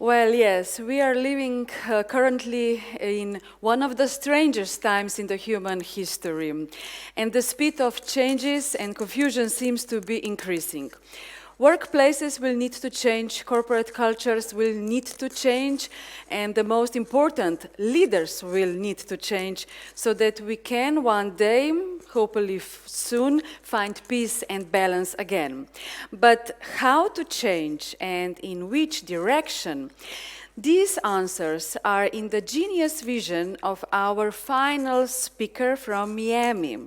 Well, yes, we are living currently in one of the strangest times in the human history, and the speed of changes and confusion seems to be increasing. Workplaces will need to change, corporate cultures will need to change, and the most important, leaders will need to change so that we can one day, hopefully soon, find peace and balance again. But how to change and in which direction? These answers are in the genius vision of our final speaker from Miami.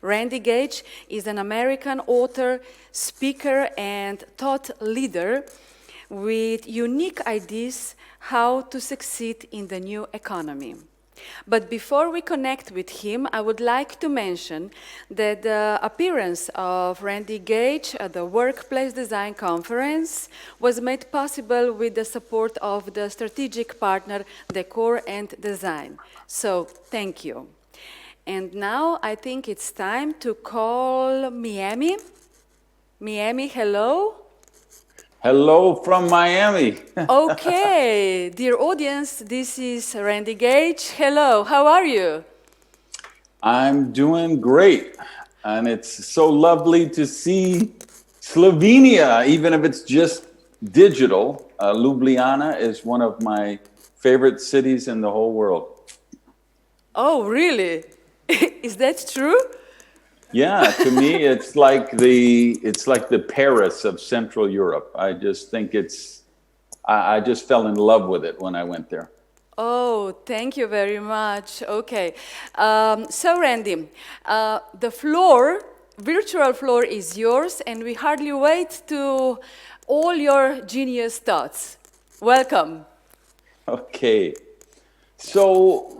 Randy Gage is an American author, speaker, and thought leader with unique ideas how to succeed in the new economy. But before we connect with him, I would like to mention that the appearance of Randy Gage at the Workplace Design Conference was made possible with the support of the strategic partner Decor and Design. So, thank you. And now I think it's time to call Miami. Miami, hello. Hello from Miami. Okay, dear audience, this is Randy Gage. Hello, how are you? I'm doing great. And it's so lovely to see Slovenia, even if it's just digital. Ljubljana is one of my favorite cities in the whole world. Oh, really? Is that true? Yeah, to me, it's like the Paris of Central Europe. I just think I just fell in love with it when I went there. Oh, thank you very much. Okay. So, Randy, virtual floor is yours, and we hardly wait to all your genius thoughts. Welcome. Okay. So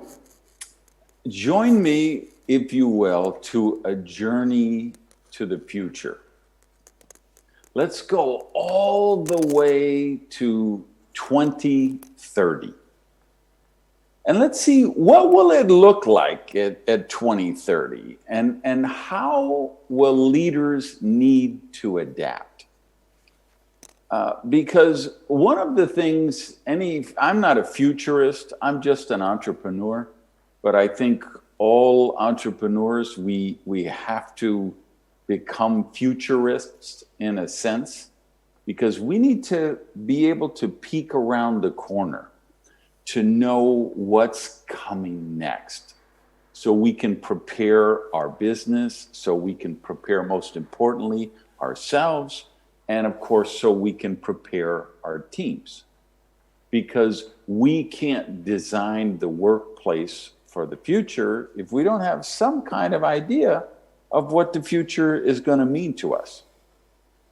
join me, if you will, to a journey to the future. Let's go all the way to 2030. And let's see, what will it look like at 2030? And how will leaders need to adapt? Because one of the things, I'm not a futurist, I'm just an entrepreneur, but I think all entrepreneurs, we have to become futurists in a sense, because we need to be able to peek around the corner to know what's coming next, so we can prepare our business, so we can prepare, most importantly, ourselves, and of course, so we can prepare our teams. Because we can't design the workplace for the future if we don't have some kind of idea of what the future is going to mean to us.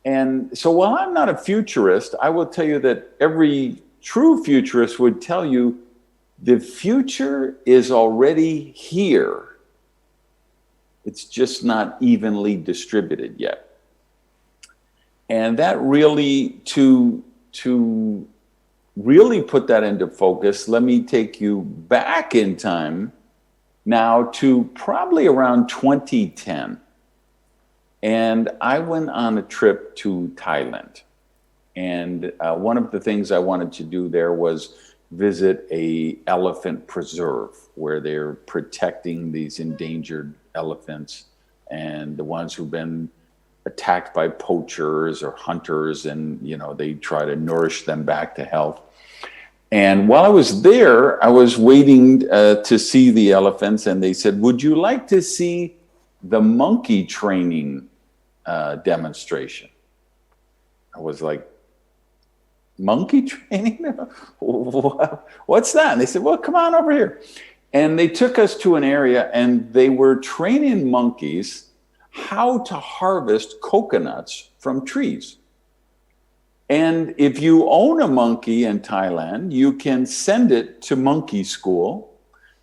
And so while I'm not a futurist, I will tell you that every true futurist would tell you the future is already here. It's just not evenly distributed yet. And that really, to really put that into focus, let me take you back in time now to probably around 2010. And I went on a trip to Thailand. And one of the things I wanted to do there was visit a elephant preserve where they're protecting these endangered elephants and the ones who've been attacked by poachers or hunters, and they try to nourish them back to health. And while I was there, I was waiting to see the elephants, and they said, "Would you like to see the monkey training demonstration?" I was like, "Monkey training? What's that?" And they said, "Well, come on over here." And they took us to an area, and they were training monkeys how to harvest coconuts from trees. And if you own a monkey in Thailand, you can send it to monkey school.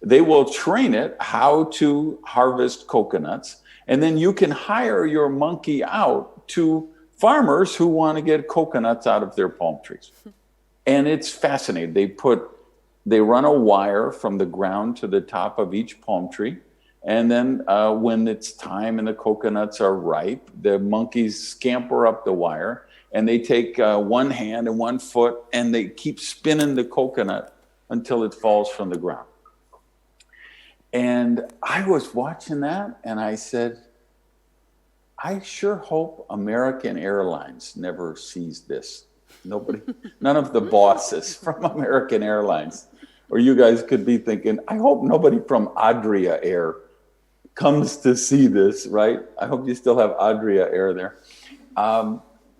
They will train it how to harvest coconuts. And then you can hire your monkey out to farmers who want to get coconuts out of their palm trees. And it's fascinating. They run a wire from the ground to the top of each palm tree. And then when it's time and the coconuts are ripe, the monkeys scamper up the wire and they take one hand and one foot, and they keep spinning the coconut until it falls from the ground. And I was watching that, and I said, I sure hope American Airlines never sees this. Nobody, none of the bosses from American Airlines, or you guys could be thinking, I hope nobody from Adria Air comes to see this, right? I hope you still have Adria Air there.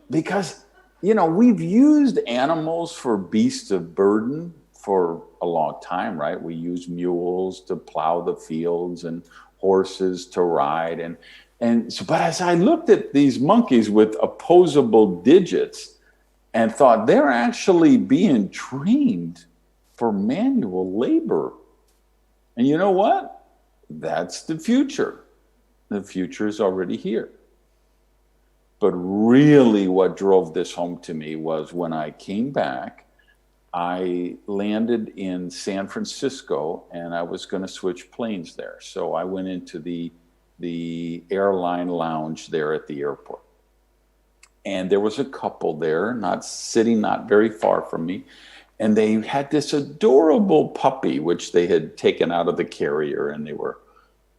Because, you know, we've used animals for beasts of burden for a long time, right? We use mules to plow the fields and horses to ride. And so, but as I looked at these monkeys with opposable digits and thought they're actually being trained for manual labor. And you know what? That's the future. The future is already here. But really what drove this home to me was when I came back, I landed in San Francisco and I was going to switch planes there. So I went into the airline lounge there at the airport. And there was a couple there, not very far from me. And they had this adorable puppy, which they had taken out of the carrier, and they were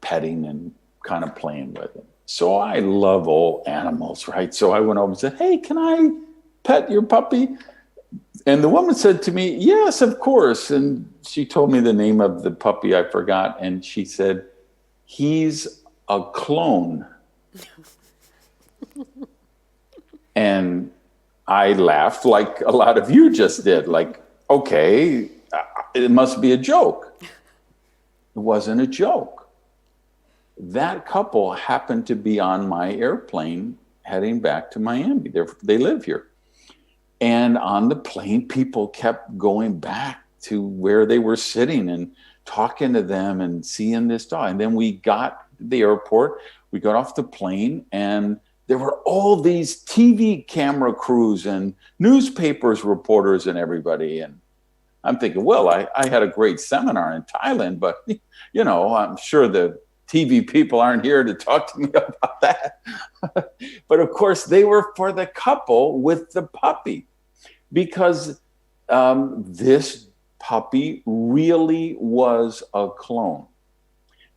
petting and kind of playing with it. So I love all animals, right? So I went over and said, hey, can I pet your puppy? And the woman said to me, yes, of course. And she told me the name of the puppy, I forgot. And she said, he's a clone. And I laughed like a lot of you just did, like, okay, it must be a joke. It wasn't a joke. That couple happened to be on my airplane heading back to Miami. They live here. And on the plane, people kept going back to where they were sitting and talking to them and seeing this dog. And then we got to the airport, we got off the plane, and there were all these TV camera crews and newspapers, reporters, and everybody. And I'm thinking, well, I had a great seminar in Thailand, but, you know, I'm sure the TV people aren't here to talk to me about that. But of course, they were for the couple with the puppy, because this puppy really was a clone.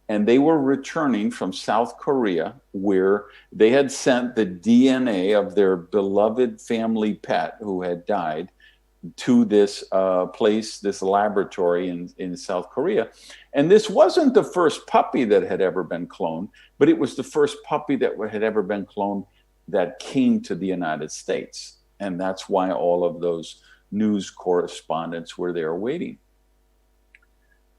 And they were returning from South Korea, where they had sent the DNA of their beloved family pet who had died to this place, this laboratory in South Korea. And this wasn't the first puppy that had ever been cloned, but it was the first puppy that had ever been cloned that came to the United States. And that's why all of those news correspondents were there waiting.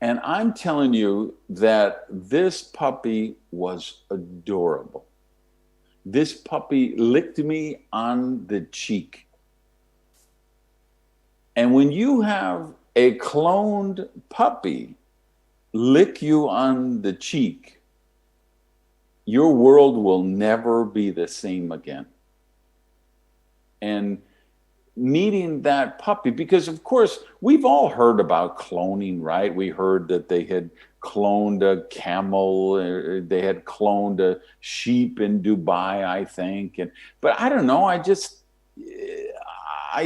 And I'm telling you that this puppy was adorable. This puppy licked me on the cheek. And when you have a cloned puppy lick you on the cheek, your world will never be the same again. And meeting that puppy, because of course we've all heard about cloning, right? We heard that they had cloned a camel, they had cloned a sheep in Dubai, I think. But I don't know, I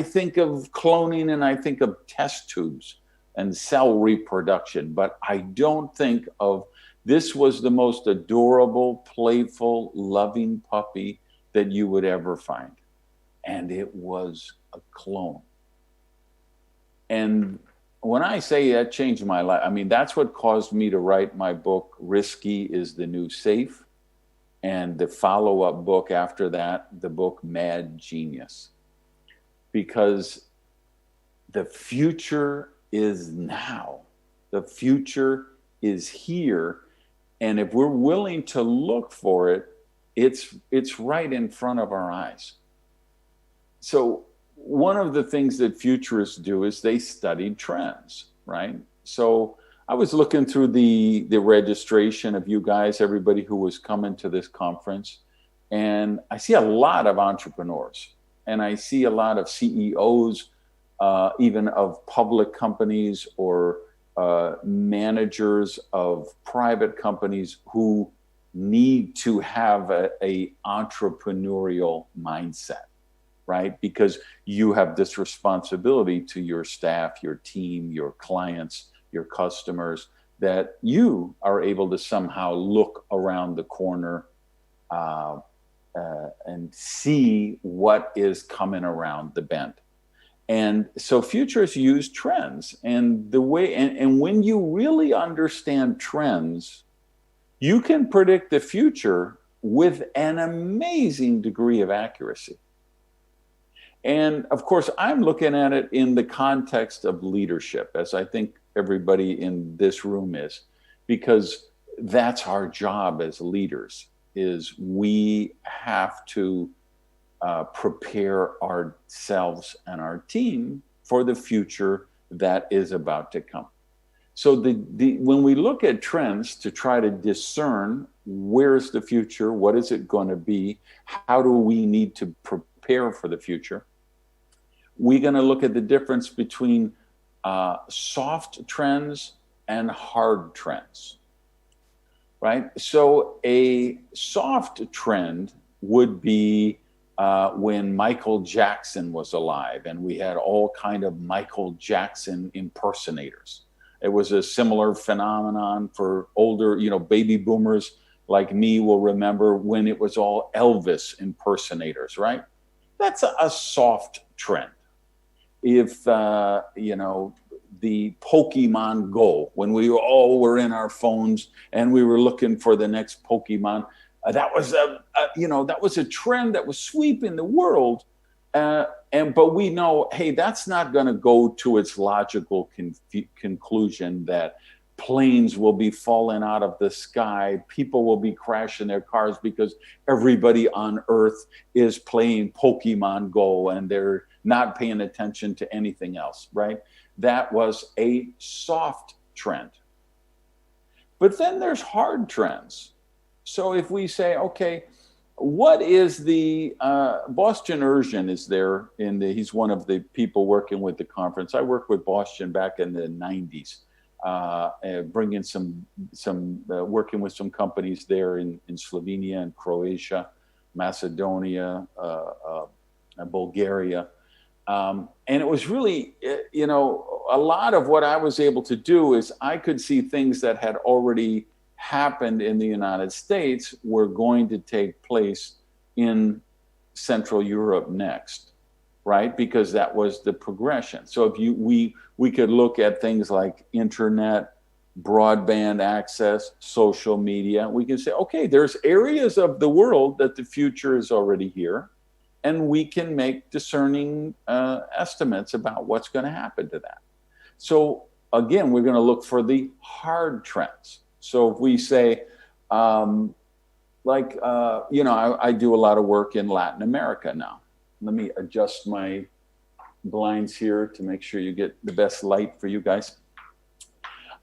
think of cloning and I think of test tubes and cell reproduction, but I don't think of this was the most adorable, playful, loving puppy that you would ever find. And it was a clone. And when I say that changed my life, I mean, that's what caused me to write my book, Risky is the New Safe, and the follow-up book after that, the book Mad Genius. Because the future is now. The future is here. And if we're willing to look for it, it's right in front of our eyes. So one of the things that futurists do is they study trends, right? So I was looking through the registration of you guys, everybody who was coming to this conference, and I see a lot of entrepreneurs, and I see a lot of CEOs, even of public companies or managers of private companies who need to have a entrepreneurial mindset. right? Because you have this responsibility to your staff, your team, your clients, your customers, that you are able to somehow look around the corner and see what is coming around the bend. And so futurists use trends, and the way, and when you really understand trends, you can predict the future with an amazing degree of accuracy. And of course, I'm looking at it in the context of leadership, as I think everybody in this room is, because that's our job as leaders, is we have to prepare ourselves and our team for the future that is about to come. So when we look at trends to try to discern where's the future, what is it going to be, how do we need to prepare for the future, we're going to look at the difference between soft trends and hard trends, right? So a soft trend would be when Michael Jackson was alive, and we had all kind of Michael Jackson impersonators. It was a similar phenomenon for older, baby boomers like me will remember when it was all Elvis impersonators, right? That's a soft trend. If, the Pokemon Go, when we all were in our phones and we were looking for the next Pokemon, that was a trend that was sweeping the world. But we know, hey, that's not going to go to its logical conclusion that planes will be falling out of the sky, people will be crashing their cars because everybody on Earth is playing Pokemon Go and they're not paying attention to anything else, right? That was a soft trend. But then there's hard trends. So if we say, okay, what is the Boston Urgent is there he's one of the people working with the conference. I worked with Boston back in the 90s, bringing working with some companies there in Slovenia and Croatia, Macedonia, Bulgaria. And it was really, a lot of what I was able to do is I could see things that had already happened in the United States were going to take place in Central Europe next, right? Because that was the progression. So if we could look at things like internet, broadband access, social media, we can say, okay, there's areas of the world that the future is already here, and we can make discerning estimates about what's going to happen to that. So again, we're going to look for the hard trends. So if we say, I do a lot of work in Latin America now. Let me adjust my blinds here to make sure you get the best light for you guys.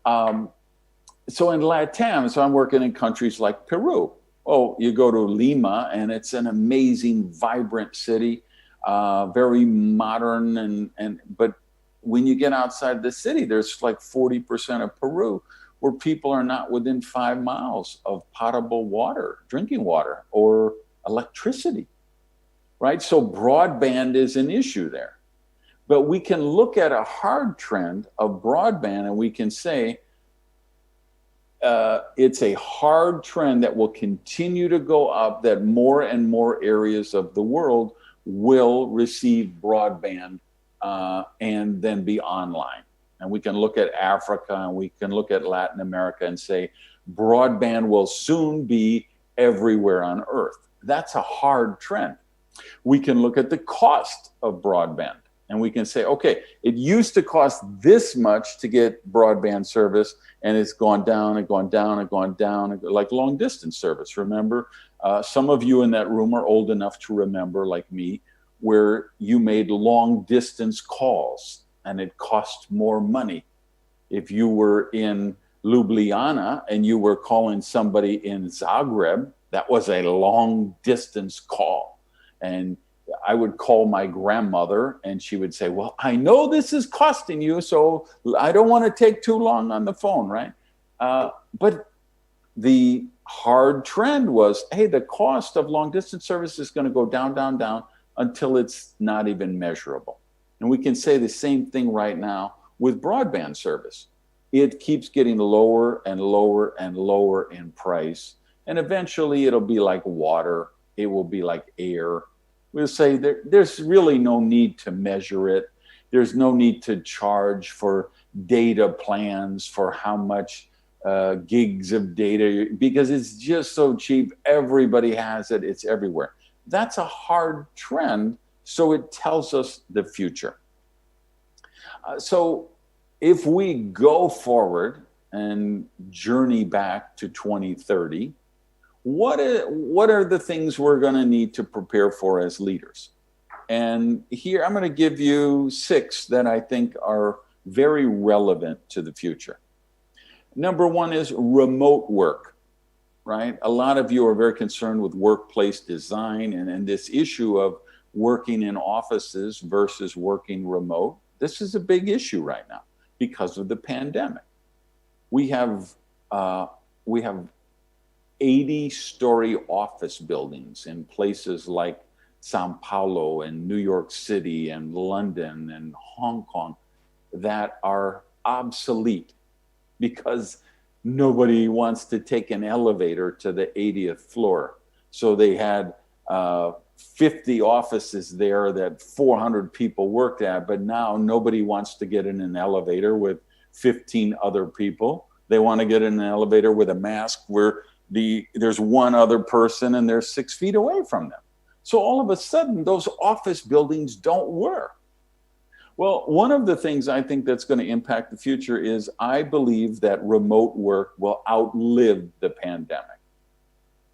So in LATAM, so I'm working in countries like Peru. Oh, you go to Lima, and it's an amazing, vibrant city, very modern, but when you get outside the city, there's like 40% of Peru where people are not within 5 miles of potable water, drinking water, or electricity, right? So broadband is an issue there. But we can look at a hard trend of broadband and we can say it's a hard trend that will continue to go up, that more and more areas of the world will receive broadband and then be online. And we can look at Africa and we can look at Latin America and say broadband will soon be everywhere on Earth. That's a hard trend. We can look at the cost of broadband and we can say, okay, it used to cost this much to get broadband service, and it's gone down and gone down and gone down, like long distance service. Remember, some of you in that room are old enough to remember, like me, where you made long distance calls and it cost more money. If you were in Ljubljana and you were calling somebody in Zagreb, that was a long distance call. And I would call my grandmother and she would say, well, I know this is costing you, so I don't want to take too long on the phone, right? But the hard trend was, hey, the cost of long distance service is going to go down, down, down until it's not even measurable. And we can say the same thing right now with broadband service. It keeps getting lower and lower and lower in price. And eventually it'll be like water. It will be like air. We'll say there's really no need to measure it. There's no need to charge for data plans for how much gigs of data, because it's just so cheap. Everybody has it. It's everywhere. That's a hard trend. So it tells us the future. So if we go forward and journey back to 2030, what are the things we're going to need to prepare for as leaders? And here I'm going to give you 6 that I think are very relevant to the future. Number 1 is remote work, right? A lot of you are very concerned with workplace design and this issue of working in offices versus working remote. This is a big issue right now because of the pandemic. We have 80-story office buildings in places like Sao Paulo and New York City and London and Hong Kong that are obsolete because nobody wants to take an elevator to the 80th floor. So they had 50 offices there that 400 people worked at, but now nobody wants to get in an elevator with 15 other people. They want to get in an elevator with a mask where there's one other person and they're 6 feet away from them. So all of a sudden, those office buildings don't work. Well, one of the things I think that's going to impact the future is I believe that remote work will outlive the pandemic.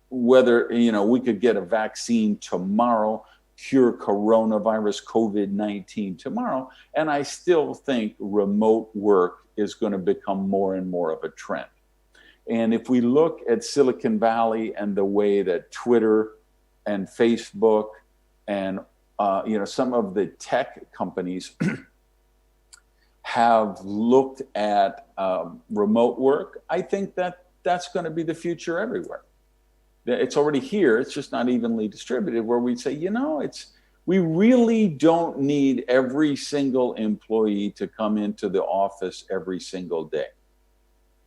Whether, we could get a vaccine tomorrow, cure coronavirus, COVID-19 tomorrow, and I still think remote work is going to become more and more of a trend. And if we look at Silicon Valley and the way that Twitter and Facebook and some of the tech companies have looked at remote work, I think that's going to be the future everywhere. It's already here. It's just not evenly distributed, where we say, we really don't need every single employee to come into the office every single day.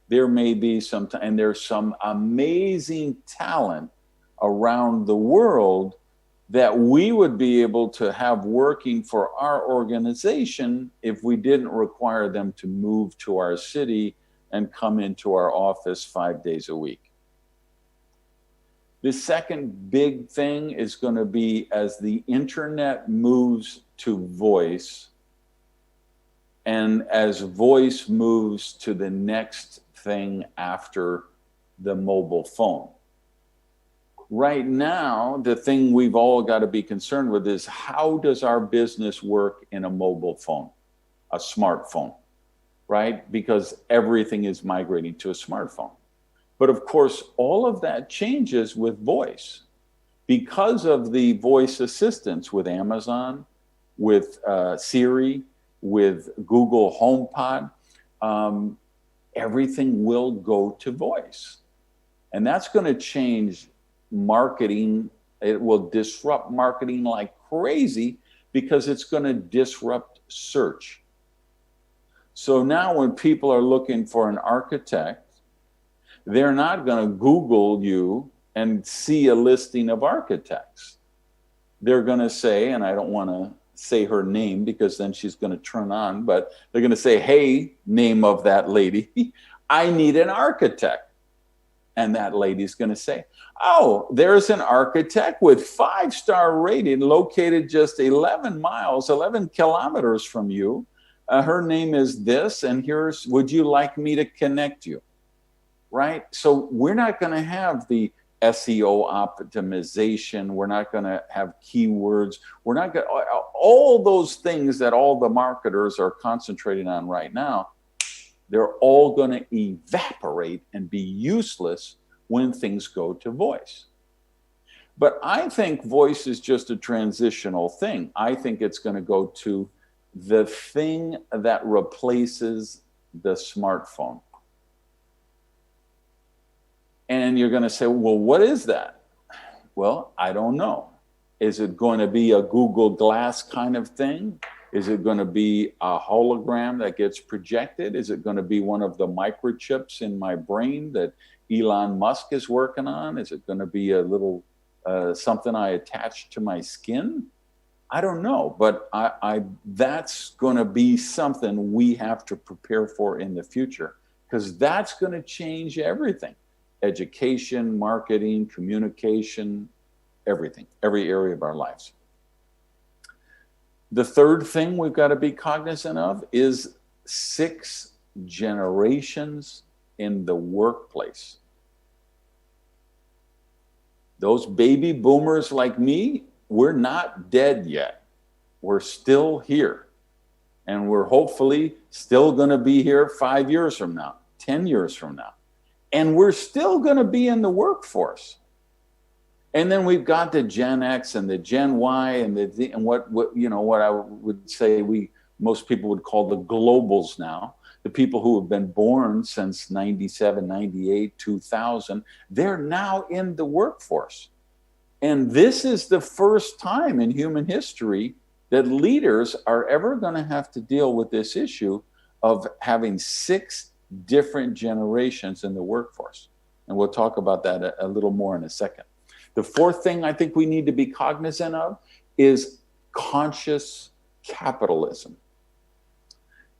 There may be and there's some amazing talent around the world that we would be able to have working for our organization if we didn't require them to move to our city and come into our office 5 days a week. The second big thing is going to be as the internet moves to voice and as voice moves to the next thing after the mobile phone. Right now, the thing we've all got to be concerned with is how does our business work in a mobile phone, a smartphone, right? Because everything is migrating to a smartphone. But of course, all of that changes with voice because of the voice assistants with Amazon, with Siri, with Google HomePod. Everything will go to voice. And that's going to change marketing. It will disrupt marketing like crazy because it's going to disrupt search. So now when people are looking for an architect, they're not going to Google you and see a listing of architects. They're going to say, and I don't want to say her name because then she's going to turn on, but they're going to say, hey, name of that lady, I need an architect. And that lady's going to say, oh, there's an architect with 5-star rating located just 11 kilometers from you. Her name is this, and would you like me to connect you? Right? So we're not going to have the SEO optimization. We're not going to have keywords. We're not going to, all those things that all the marketers are concentrating on right now, they're all going to evaporate and be useless when things go to voice. But I think voice is just a transitional thing. I think it's going to go to the thing that replaces the smartphone. And you're going to say, well, what is that? Well, I don't know. Is it going to be a Google Glass kind of thing? Is it going to be a hologram that gets projected? Is it going to be one of the microchips in my brain that Elon Musk is working on? Is it going to be a little something I attach to my skin? I don't know, but that's going to be something we have to prepare for in the future, because that's going to change everything. Education, marketing, communication, everything, every area of our lives. The third thing we've got to be cognizant of is 6 generations in the workplace. Those baby boomers like me, we're not dead yet. We're still here. And we're hopefully still going to be here 5 years from now, 10 years from now. And we're still going to be in the workforce. And then we've got the Gen X and the Gen Y and what I would say most people would call the globals now, the people who have been born since 97, 98, 2000, they're now in the workforce. And this is the first time in human history that leaders are ever going to have to deal with this issue of having 6 different generations in the workforce. And we'll talk about that a little more in a second. The fourth thing I think we need to be cognizant of is conscious capitalism.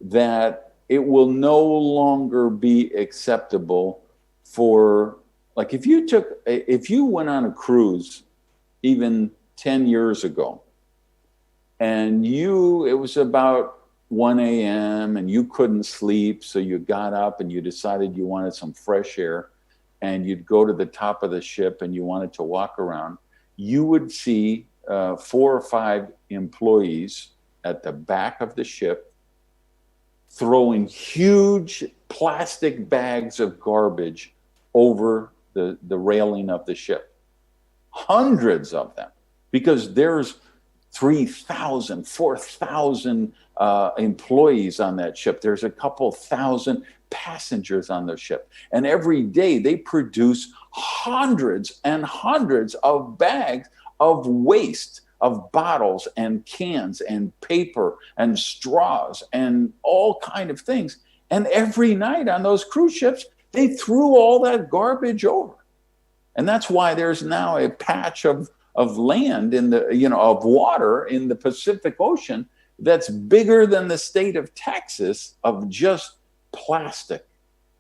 That it will no longer be acceptable for, like if you went on a cruise even 10 years ago and it was about 1 a.m. and you couldn't sleep, so you got up and you decided you wanted some fresh air, and you'd go to the top of the ship and you wanted to walk around, you would see 4 or 5 employees at the back of the ship throwing huge plastic bags of garbage over the railing of the ship. Hundreds of them, because there's 3,000, 4,000 employees on that ship. There's a couple thousand passengers on the ship. And every day they produce hundreds and hundreds of bags of waste, of bottles and cans and paper and straws and all kind of things. And every night on those cruise ships, they threw all that garbage over. And that's why there's now a patch of land of water in the Pacific Ocean that's bigger than the state of Texas of just plastic,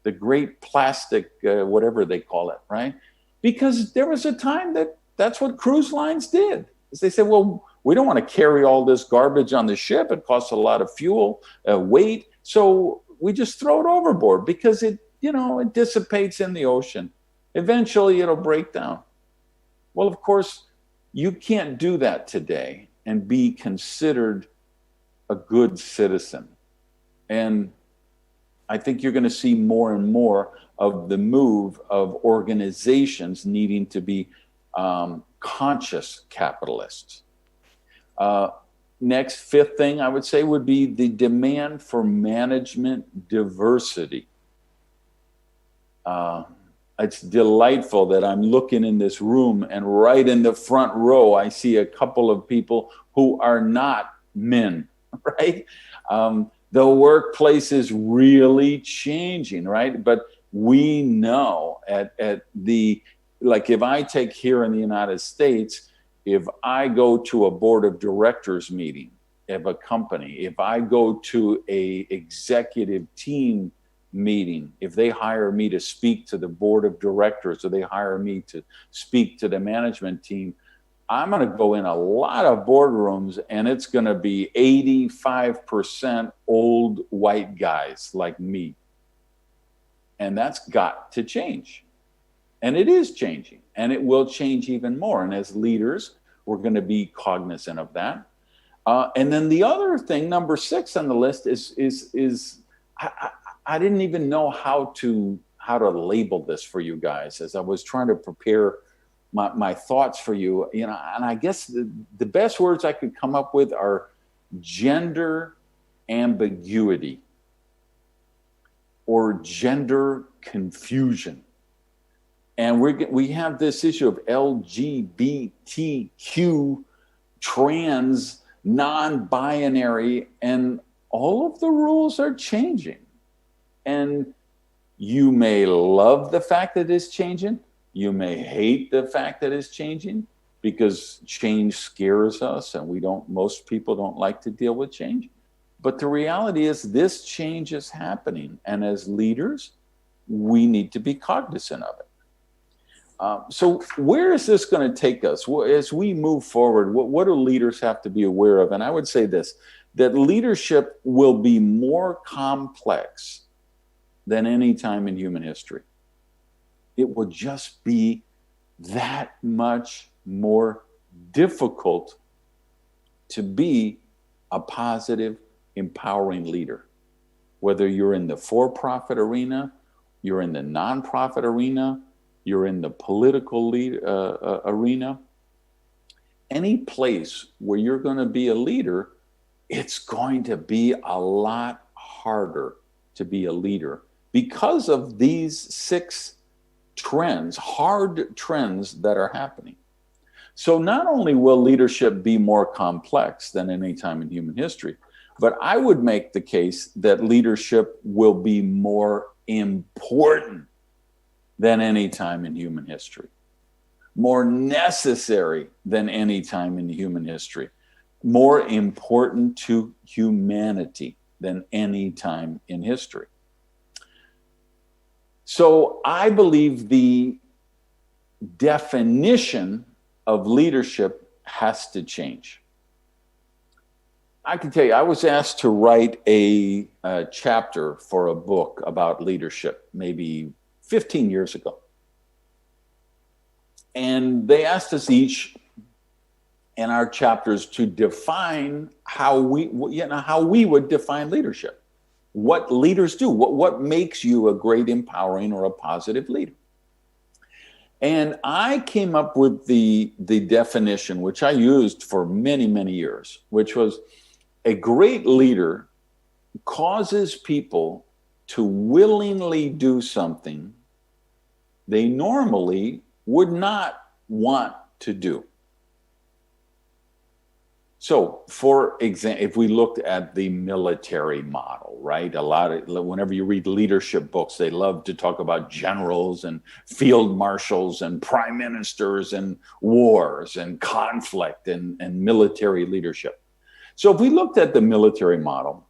the great plastic, whatever they call it, right? Because there was a time that's what cruise lines did. Is they said, well, we don't want to carry all this garbage on the ship. It costs a lot of fuel, weight. So we just throw it overboard because it dissipates in the ocean. Eventually it'll break down. Well, of course, you can't do that today and be considered a good citizen. And I think you're going to see more and more of the move of organizations needing to be conscious capitalists. Next, fifth thing I would say would be the demand for management diversity. It's delightful that I'm looking in this room and right in the front row, I see a couple of people who are not men, right? The workplace is really changing, right? But we know like if I take here in the United States, if I go to a board of directors meeting of a company, if I go to a executive team meeting, if they hire me to speak to the board of directors or they hire me to speak to the management team, I'm going to go in a lot of boardrooms and it's going to be 85% old white guys like me. And that's got to change. And it is changing, and it will change even more. And as leaders, we're going to be cognizant of that. And then the other thing, number 6 on the list is I didn't even know how to label this for you guys as I was trying to prepare my thoughts for you, and I guess the best words I could come up with are gender ambiguity or gender confusion. And we have this issue of LGBTQ trans, non-binary, and all of the rules are changing. And you may love the fact that it's changing. You may hate the fact that it's changing, because change scares us and most people don't like to deal with change. But the reality is this change is happening. And as leaders, we need to be cognizant of it. So where is this going to take us? As we move forward, what do leaders have to be aware of? And I would say this, that leadership will be more complex than any time in human history. It will just be that much more difficult to be a positive, empowering leader. Whether you're in the for-profit arena, you're in the nonprofit arena, you're in the political arena, any place where you're going to be a leader, it's going to be a lot harder to be a leader because of these 6 trends, hard trends that are happening. So not only will leadership be more complex than any time in human history, but I would make the case that leadership will be more important than any time in human history, more necessary than any time in human history, more important to humanity than any time in history. So I believe the definition of leadership has to change. I can tell you, I was asked to write a chapter for a book about leadership maybe 15 years ago. And they asked us each in our chapters to define how we would define leadership. What leaders do, what makes you a great, empowering, or a positive leader. And I came up with the definition, which I used for many, many years, which was a great leader causes people to willingly do something they normally would not want to do. So, for example, if we looked at the military model, right? Whenever you read leadership books, they love to talk about generals and field marshals and prime ministers and wars and conflict and military leadership. So if we looked at the military model,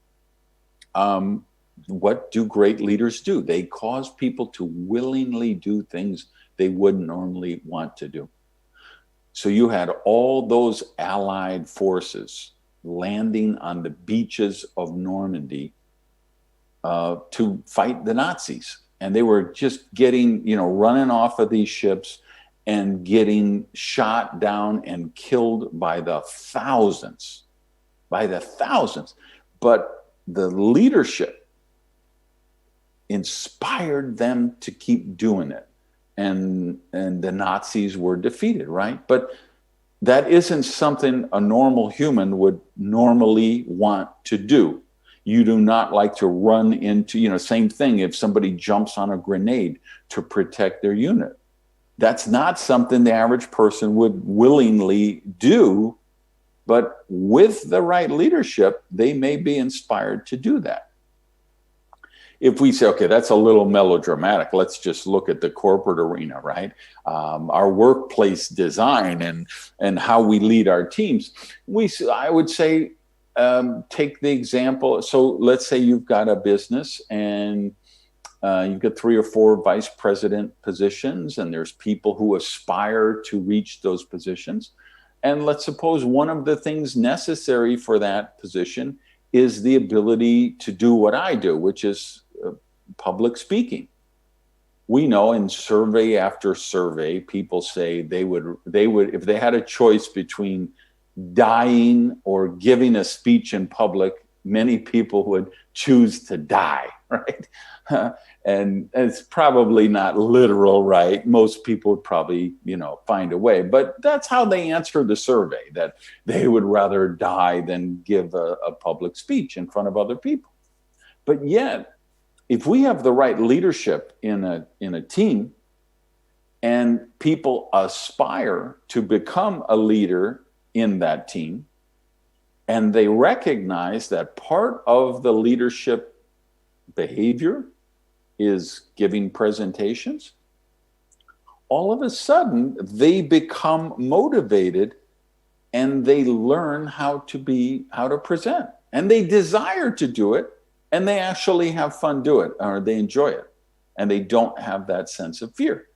what do great leaders do? They cause people to willingly do things they wouldn't normally want to do. So you had all those Allied forces landing on the beaches of Normandy to fight the Nazis. And they were just getting, running off of these ships and getting shot down and killed by the thousands. But the leadership inspired them to keep doing it. And the Nazis were defeated, right? But that isn't something a normal human would normally want to do. You do not like to run into, same thing if somebody jumps on a grenade to protect their unit. That's not something the average person would willingly do, but with the right leadership, they may be inspired to do that. If we say, okay, that's a little melodramatic, let's just look at the corporate arena, right? Our workplace design and how we lead our teams. I would say, take the example. So let's say you've got a business and you've got 3 or 4 vice president positions, and there's people who aspire to reach those positions. And let's suppose one of the things necessary for that position is the ability to do what I do, which is public speaking. We know in survey after survey, people say they would, if they had a choice between dying or giving a speech in public, many people would choose to die, right? And it's probably not literal, right? Most people would probably, find a way, but that's how they answer the survey, that they would rather die than give a public speech in front of other people. But yet, if we have the right leadership in a team and people aspire to become a leader in that team, and they recognize that part of the leadership behavior is giving presentations, all of a sudden they become motivated and they learn how to present, and they desire to do it, and they actually have fun do it, or they enjoy it, and they don't have that sense of fear.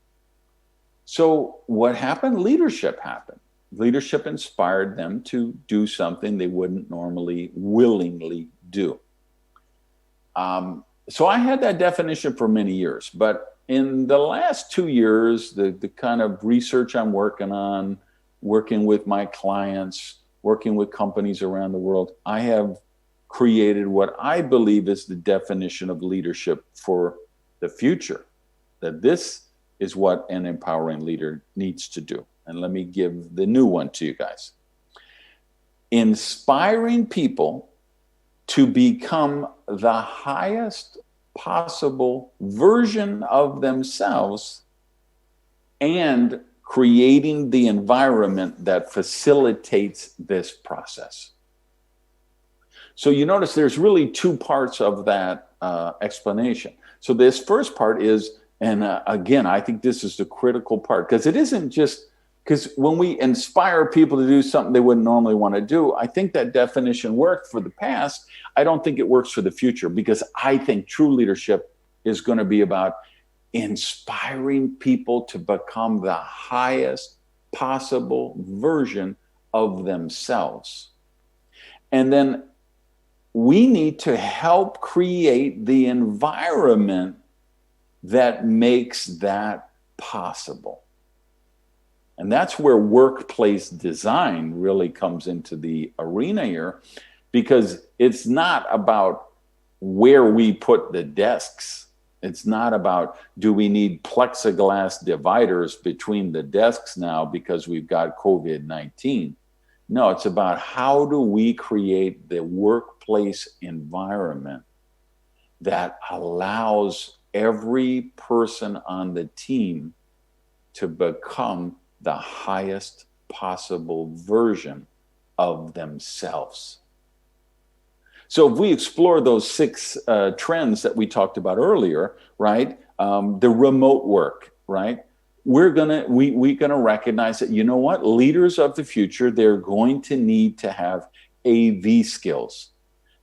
So what happened? Leadership happened. Leadership inspired them to do something they wouldn't normally willingly do. So I had that definition for many years, but in the last 2 years, the kind of research I'm working on, working with my clients, working with companies around the world, I have created what I believe is the definition of leadership for the future, that this is what an empowering leader needs to do. And let me give the new one to you guys. Inspiring people to become the highest possible version of themselves and creating the environment that facilitates this process. So you notice there's really two parts of that explanation. So this first part is, and again, I think this is the critical part, because it isn't just, because when we inspire people to do something they wouldn't normally want to do, I think that definition worked for the past. I don't think it works for the future, because I think true leadership is going to be about inspiring people to become the highest possible version of themselves. And then we need to help create the environment that makes that possible. And that's where workplace design really comes into the arena here, because it's not about where we put the desks. It's not about, do we need plexiglass dividers between the desks now because we've got COVID-19? No, it's about how do we create the workplace environment that allows every person on the team to become the highest possible version of themselves. So if we explore those 6 trends that we talked about earlier, right? The remote work, right? We're gonna recognize that, you know what? Leaders of the future, they're going to need to have AV skills.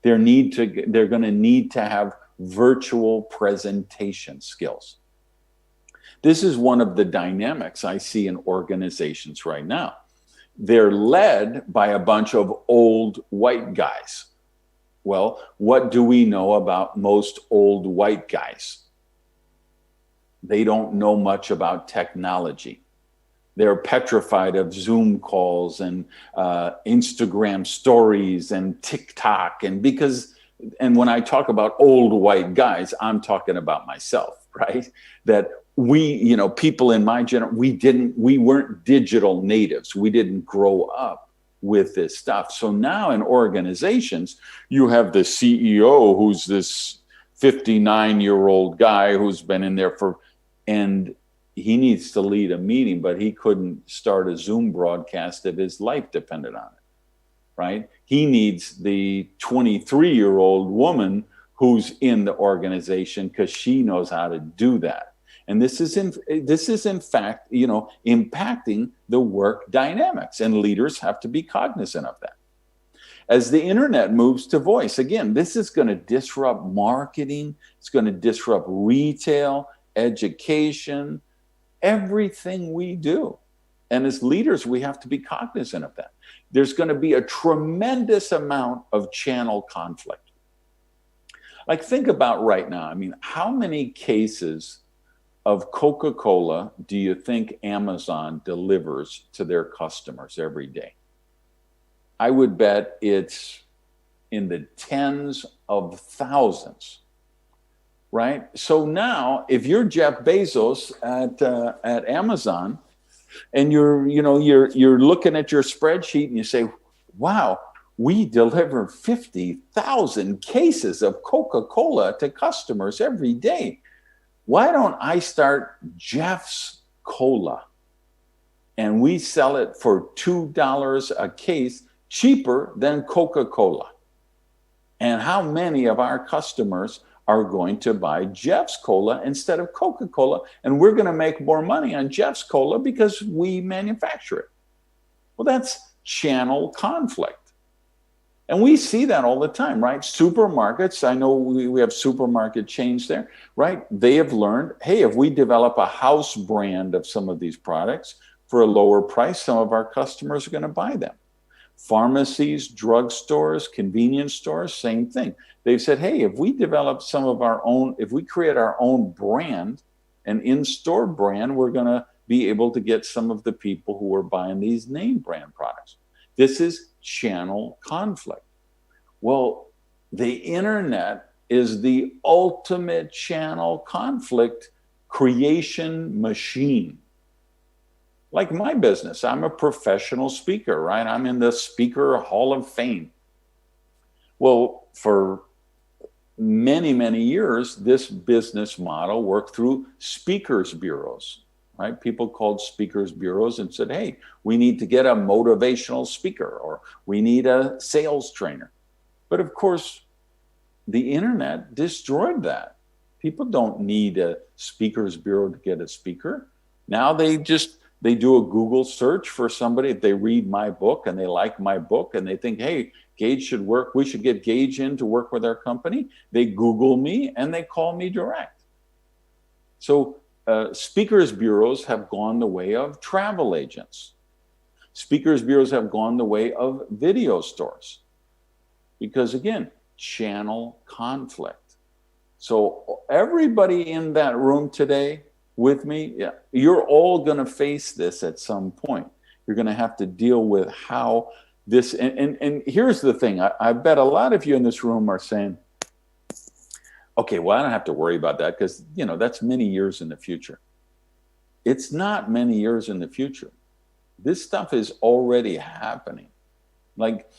They're gonna need to have virtual presentation skills. This is one of the dynamics I see in organizations right now. They're led by a bunch of old white guys. Well, what do we know about most old white guys? They don't know much about technology. They're petrified of Zoom calls and Instagram stories and TikTok. And when I talk about old white guys, I'm talking about myself, right? That people in my generation, we weren't digital natives. We didn't grow up with this stuff. So now in organizations, you have the CEO who's this 59-year-old guy who's been in there and he needs to lead a meeting, but he couldn't start a Zoom broadcast if his life depended on it, right? He needs the 23-year-old woman who's in the organization because she knows how to do that. And this is in fact, impacting the work dynamics, and leaders have to be cognizant of that. As the internet moves to voice, again, this is going to disrupt marketing. It's going to disrupt retail, education, everything we do. And as leaders, we have to be cognizant of that. There's going to be a tremendous amount of channel conflict. Like, think about right now. I mean, how many cases of Coca-Cola do you think Amazon delivers to their customers every day? I would bet it's in the tens of thousands, right? So now, if you're Jeff Bezos at Amazon, and you're looking at your spreadsheet and you say, "Wow, we deliver 50,000 cases of Coca-Cola to customers every day. Why don't I start Jeff's Cola and we sell it for $2 a case, cheaper than Coca-Cola. And how many of our customers are going to buy Jeff's Cola instead of Coca-Cola? And we're going to make more money on Jeff's Cola because we manufacture it. Well, that's channel conflict. And we see that all the time, right? Supermarkets, I know we have supermarket chains there, right? They have learned, hey, if we develop a house brand of some of these products for a lower price, some of our customers are going to buy them. Pharmacies, drugstores, convenience stores, same thing. They've said, hey, if we develop some of our own, if we create our own brand, an in-store brand, we're going to be able to get some of the people who are buying these name brand products. This is channel conflict. Well, the internet is the ultimate channel conflict creation machine. Like my business, I'm a professional speaker, right? I'm in the Speaker Hall of Fame. Well, for many, many years, this business model worked through speakers bureaus, right? People called speakers bureaus and said, hey, we need to get a motivational speaker, or we need a sales trainer. But of course, the internet destroyed that. People don't need a speakers bureau to get a speaker. Now they do a Google search for somebody. If they read my book and they like my book and they think, hey, Gage should work, we should get Gage in to work with our company. They Google me and they call me direct. So speakers bureaus have gone the way of travel agents. Speakers bureaus have gone the way of video stores. Because again, channel conflict. So everybody in that room today with me, yeah, you're all going to face this at some point. You're going to have to deal with how this, and here's the thing. I bet a lot of you in this room are saying, okay, well, I don't have to worry about that because, you know, that's many years in the future. It's not many years in the future. This stuff is already happening. Like,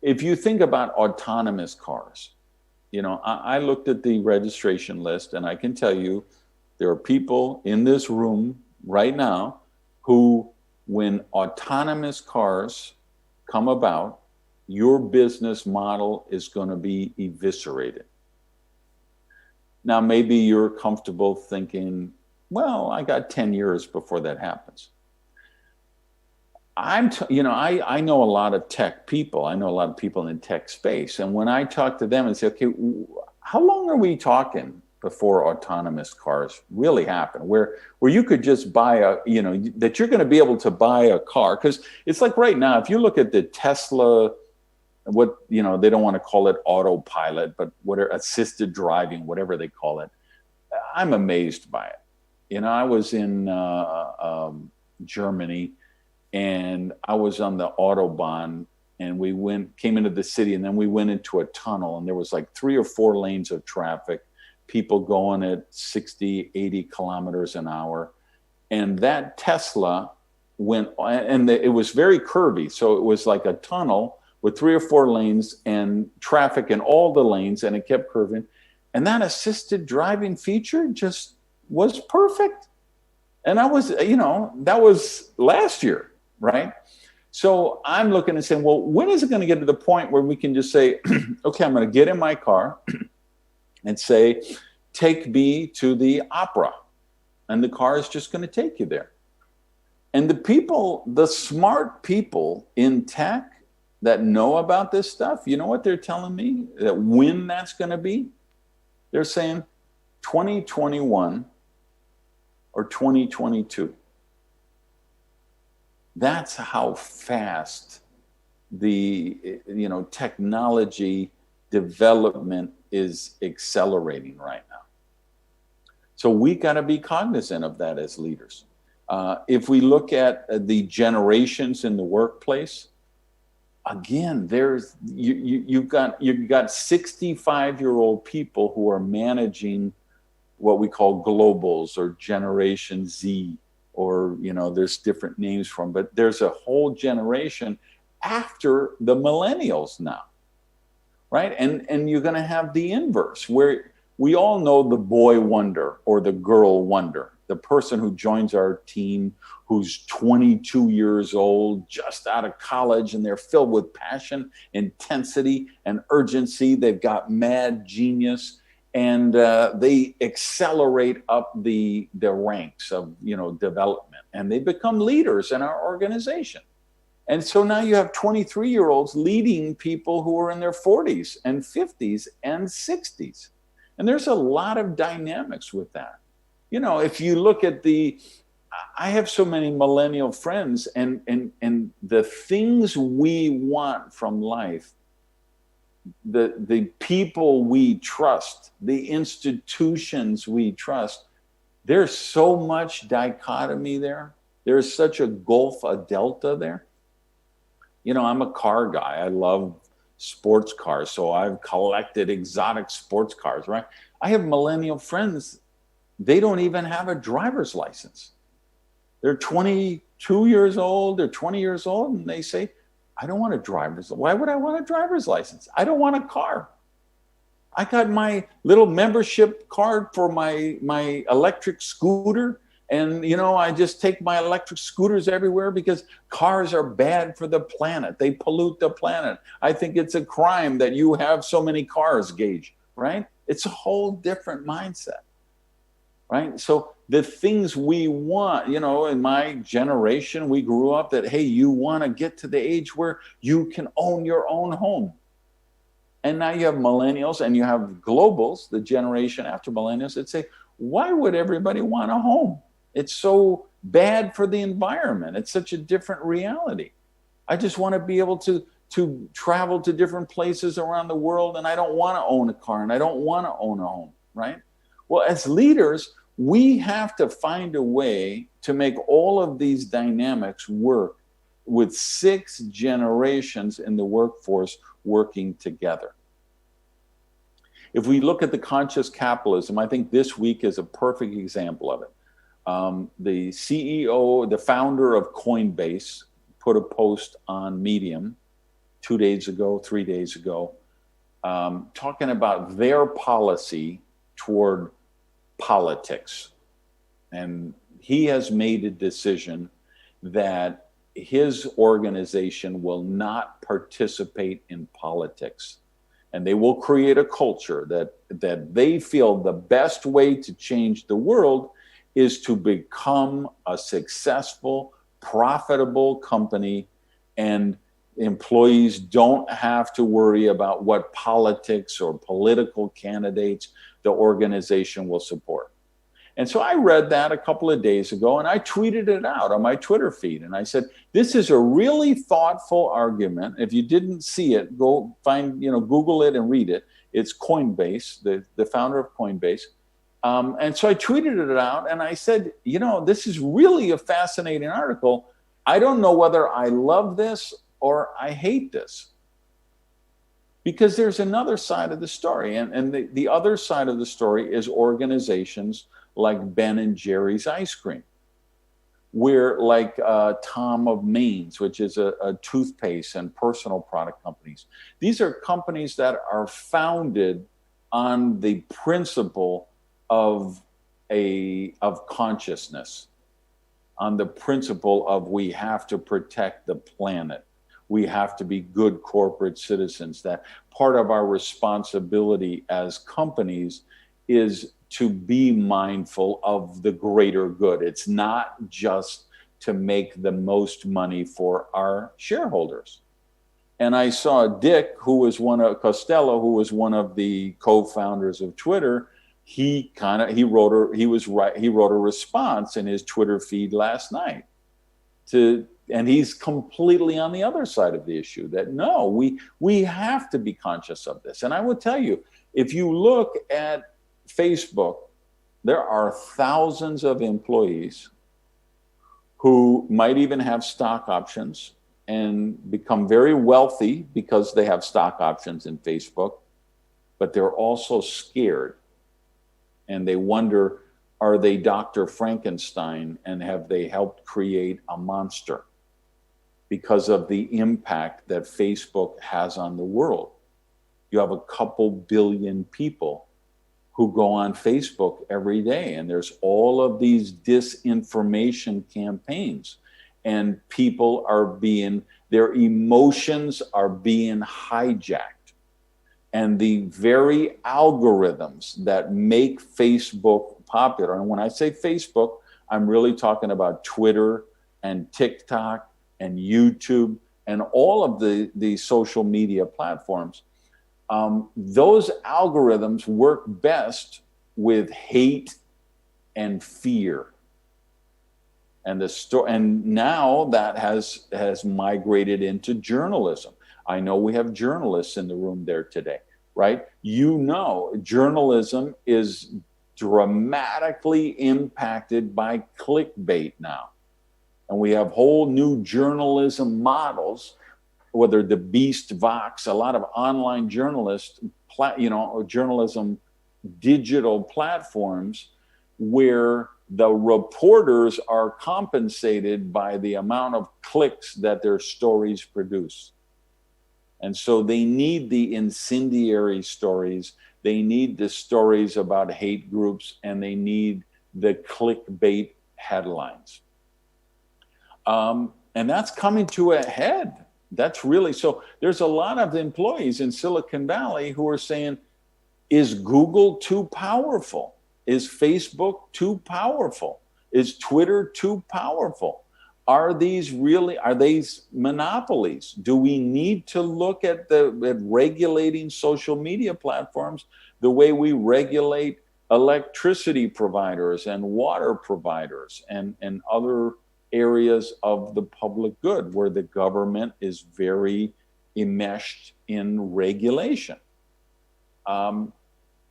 if you think about autonomous cars, you know, I looked at the registration list and I can tell you there are people in this room right now who, when autonomous cars come about, your business model is going to be eviscerated. Now, maybe you're comfortable thinking, well, I got 10 years before that happens. I know a lot of tech people. I know a lot of people in the tech space. And when I talk to them and say, okay, how long are we talking before autonomous cars really happen? Where you could just buy that you're going to be able to buy a car. Because it's like right now, if you look at the Tesla, they don't want to call it autopilot, but whatever, assisted driving, whatever they call it. I'm amazed by it. You know, I was in Germany, and I was on the Autobahn, and we came into the city, and then we went into a tunnel, and there was like 3 or 4 lanes of traffic, people going at 60, 80 kilometers an hour. And that Tesla went, and it was very curvy. So it was like a tunnel with 3 or 4 lanes and traffic in all the lanes, and it kept curving. And that assisted driving feature just was perfect. And that was last year. Right? So I'm looking and saying, well, when is it going to get to the point where we can just say, okay, I'm going to get in my car and say, take me to the opera. And the car is just going to take you there. And the smart people in tech that know about this stuff, you know what they're telling me? That when that's going to be? They're saying 2021 or 2022. That's how fast the technology development is accelerating right now. So we got to be cognizant of that as leaders. If we look at the generations in the workplace, again, you've got 65-year-old people who are managing what we call globals or Generation Z. Or, there's different names for them, but there's a whole generation after the millennials now, right? And you're going to have the inverse, where we all know the boy wonder or the girl wonder. the person who joins our team who's 22 years old, just out of college, and they're filled with passion, intensity, and urgency. They've got mad genius, and they accelerate up the ranks of development, and they become leaders in our organization. And so now you have 23-year-olds leading people who are in their 40s and 50s and 60s. And there's a lot of dynamics with that. If you look at I have so many millennial friends, and the things we want from life, the people we trust, the institutions we trust, there's so much dichotomy there. There's such a gulf, a delta there. I'm a car guy. I love sports cars, so I've collected exotic sports cars, right? I have millennial friends, they don't even have a driver's license. They're 22 years old, they're 20 years old, and they say, I don't want a driver's. Why would I want a driver's license? I don't want a car. I got my little membership card for my electric scooter. And, I just take my electric scooters everywhere because cars are bad for the planet. They pollute the planet. I think it's a crime that you have so many cars, Gage, right? It's a whole different mindset, right? So the things we want, in my generation, we grew up that, hey, you want to get to the age where you can own your own home. And now you have millennials and you have globals, the generation after millennials, that say, why would everybody want a home? It's so bad for the environment. It's such a different reality. I just want to be able to travel to different places around the world, and I don't want to own a car, and I don't want to own a home, right? Well, as leaders, we have to find a way to make all of these dynamics work with 6 generations in the workforce working together. If we look at the conscious capitalism, I think this week is a perfect example of it. The CEO, the founder of Coinbase, put a post on Medium 2 days ago, 3 days ago, talking about their policy toward politics. And he has made a decision that his organization will not participate in politics. And they will create a culture that they feel the best way to change the world is to become a successful, profitable company, and employees don't have to worry about what politics or political candidates the organization will support. And so I read that a couple of days ago, and I tweeted it out on my Twitter feed. And I said, this is a really thoughtful argument. If you didn't see it, go find, Google it and read it. It's Coinbase, the founder of Coinbase. And so I tweeted it out, and I said, this is really a fascinating article. I don't know whether I love this or I hate this, because there's another side of the story. And the other side of the story is organizations like Ben and Jerry's Ice Cream, where like Tom of Maine's, which is a toothpaste and personal product companies. These are companies that are founded on the principle of consciousness, on the principle of we have to protect the planet. We have to be good corporate citizens. That part of our responsibility as companies is to be mindful of the greater good. It's not just to make the most money for our shareholders. And I saw Dick, Costello, who was one of the co-founders of Twitter. He wrote a response in his Twitter feed last night and he's completely on the other side of the issue, that no, we have to be conscious of this. And I will tell you, if you look at Facebook, there are thousands of employees who might even have stock options and become very wealthy because they have stock options in Facebook, but they're also scared. And they wonder, are they Dr. Frankenstein, and have they helped create a monster because of the impact that Facebook has on the world? You have a couple billion people who go on Facebook every day, and there's all of these disinformation campaigns, and people are being, their emotions are being hijacked. And the very algorithms that make Facebook popular, and when I say Facebook, I'm really talking about Twitter and TikTok and YouTube and all of the social media platforms. Those algorithms work best with hate and fear. And and now that has migrated into journalism. I know we have journalists in the room there today, right? You know, journalism is dramatically impacted by clickbait now. And we have whole new journalism models, whether the Beast, Vox, a lot of online journalists, journalism digital platforms where the reporters are compensated by the amount of clicks that their stories produce. And so they need the incendiary stories, they need the stories about hate groups, and they need the clickbait headlines. And that's coming to a head. That's really, so there's a lot of employees in Silicon Valley who are saying, is Google too powerful? Is Facebook too powerful? Is Twitter too powerful? Are these monopolies? Do we need to look at regulating social media platforms the way we regulate electricity providers and water providers and other areas of the public good where the government is very enmeshed in regulation? And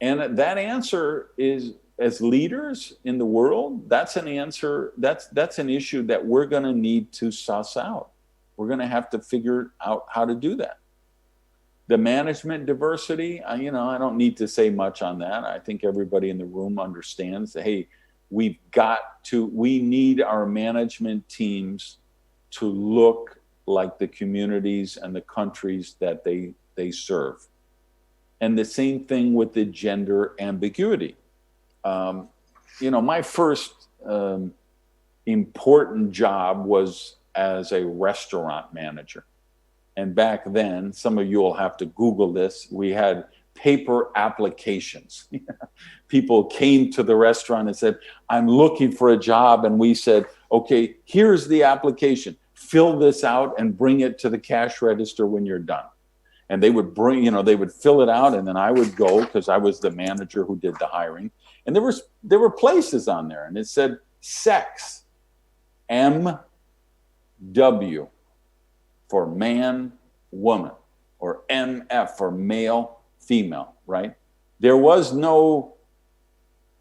that answer is, as leaders in the world, that's an answer, that's an issue that we're going to need to suss out. We're going to have to figure out how to do that. The management diversity, I don't need to say much on that. I think everybody in the room understands that, hey, we need our management teams to look like the communities and the countries that they serve. And the same thing with the gender ambiguity. My first important job was as a restaurant manager. And back then, some of you will have to Google this, we had paper applications. People came to the restaurant and said, I'm looking for a job. And we said, okay, here's the application. Fill this out and bring it to the cash register when you're done. And they would they would fill it out, and then I would go, because I was the manager who did the hiring. And there were places on there, and it said sex, MW, for man, woman, or MF for male, female, right? There was no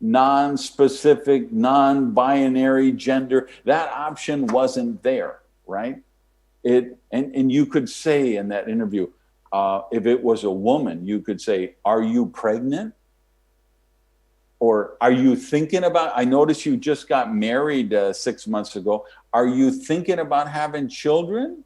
non-specific, non-binary gender. That option wasn't there, right? And you could say in that interview, if it was a woman, you could say, are you pregnant? Or are you thinking about, I noticed you just got married 6 months ago. Are you thinking about having children?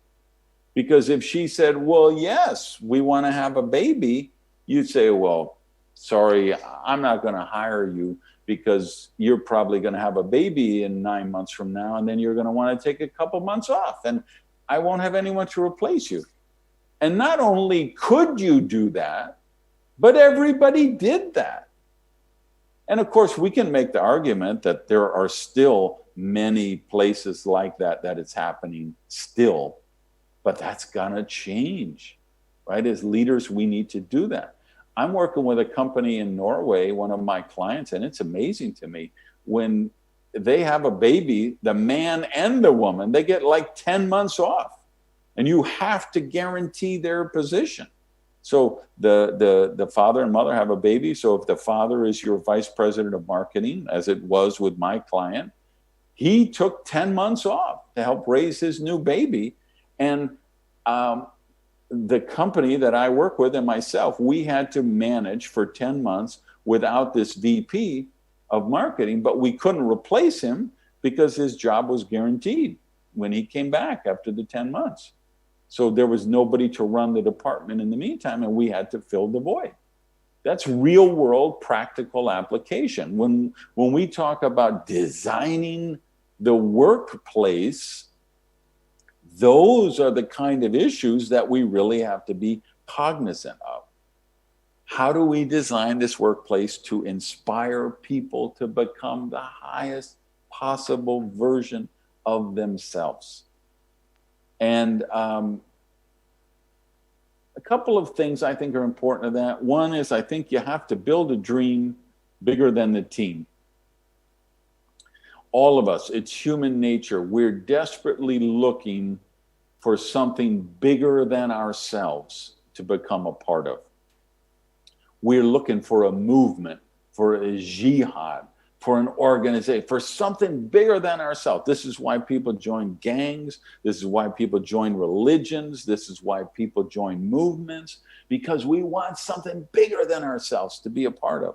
Because if she said, well, yes, we want to have a baby, you'd say, well, sorry, I'm not going to hire you because you're probably going to have a baby in 9 months from now, and then you're going to want to take a couple months off, and I won't have anyone to replace you. And not only could you do that, but everybody did that. And of course, we can make the argument that there are still many places like that it's happening still, but that's gonna change, right? As leaders, we need to do that. I'm working with a company in Norway, one of my clients, and it's amazing to me. When they have a baby, the man and the woman, they get like 10 months off. And you have to guarantee their position. So the father and mother have a baby. So if the father is your vice president of marketing, as it was with my client, he took 10 months off to help raise his new baby. And the company that I work with and myself, we had to manage for 10 months without this VP of marketing, but we couldn't replace him because his job was guaranteed when he came back after the 10 months. So there was nobody to run the department in the meantime, and we had to fill the void. That's real world practical application. When we talk about designing the workplace, those are the kind of issues that we really have to be cognizant of. How do we design this workplace to inspire people to become the highest possible version of themselves? And a couple of things I think are important to that. One is, I think you have to build a dream bigger than the team. All of us, it's human nature. We're desperately looking for something bigger than ourselves to become a part of. We're looking for a movement, for a jihad, for an organization, for something bigger than ourselves. This is why people join gangs. This is why people join religions. This is why people join movements, because we want something bigger than ourselves to be a part of.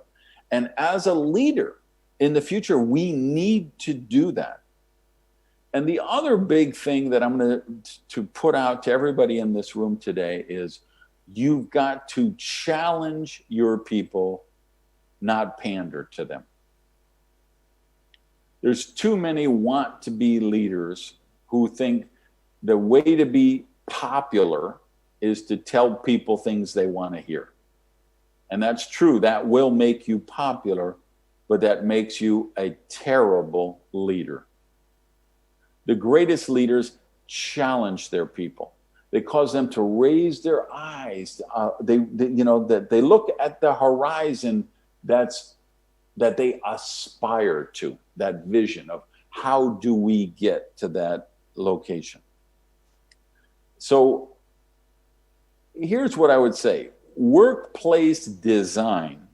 And as a leader in the future, we need to do that. And the other big thing that I'm going to put out to everybody in this room today is, you've got to challenge your people, not pander to them. There's too many want-to-be leaders who think the way to be popular is to tell people things they want to hear. And that's true. That will make you popular, but that makes you a terrible leader. The greatest leaders challenge their people. They cause them to raise their eyes. They look at the horizon that they aspire to, that vision of how do we get to that location. So here's what I would say. Workplace design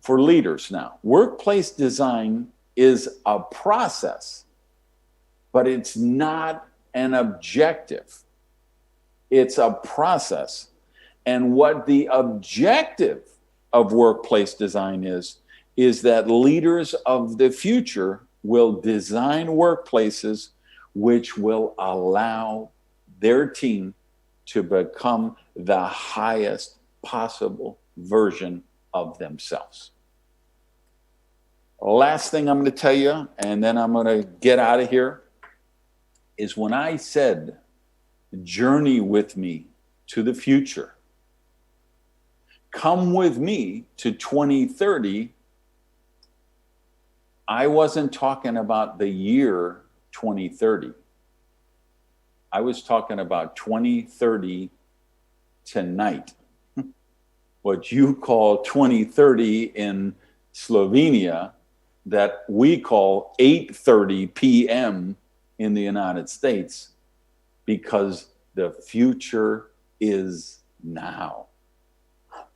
for leaders now. Workplace design is a process, but it's not an objective. It's a process. And what the objective of workplace design is that leaders of the future will design workplaces which will allow their team to become the highest possible version of themselves. Last thing I'm going to tell you, and then I'm going to get out of here, is when I said, journey with me to the future, come with me to 2030, I wasn't talking about the year 2030. I was talking about 2030 tonight. What you call 2030 in Slovenia, that we call 8:30 p.m. in the United States, because the future is now.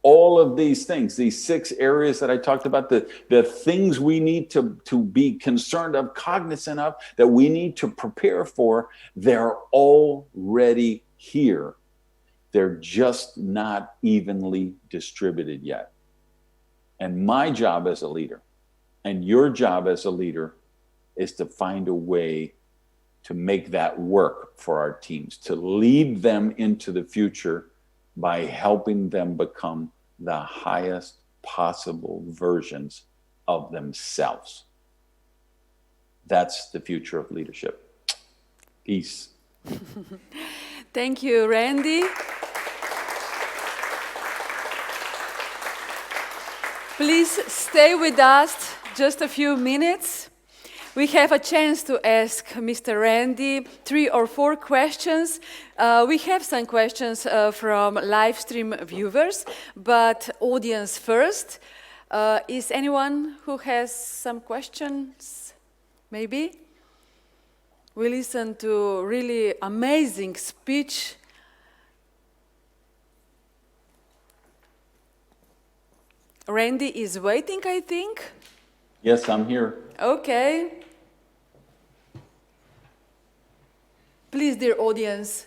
All of these things, these 6 areas that I talked about, the things we need to be concerned of, cognizant of, that we need to prepare for, they're already here. They're just not evenly distributed yet. And my job as a leader, and your job as a leader, is to find a way to make that work for our teams, to lead them into the future by helping them become the highest possible versions of themselves. That's the future of leadership. Peace. Thank you, Randy. Please stay with us just a few minutes. We have a chance to ask Mr. Randy 3 or 4 questions. We have some questions from live stream viewers, but audience first. Is anyone who has some questions? Maybe? We listened to really amazing speech. Randy is waiting, I think. Yes, I'm here. Okay. Please, dear audience,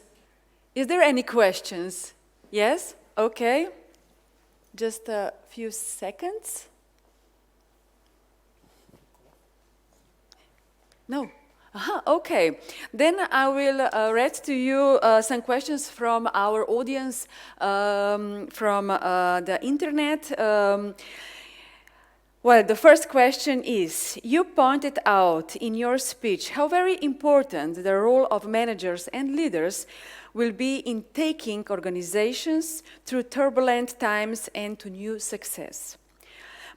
is there any questions? Yes? Okay. Just a few seconds. No. Okay, then I will read to you some questions from our audience from the internet. Well, the first question is, you pointed out in your speech how very important the role of managers and leaders will be in taking organizations through turbulent times and to new success.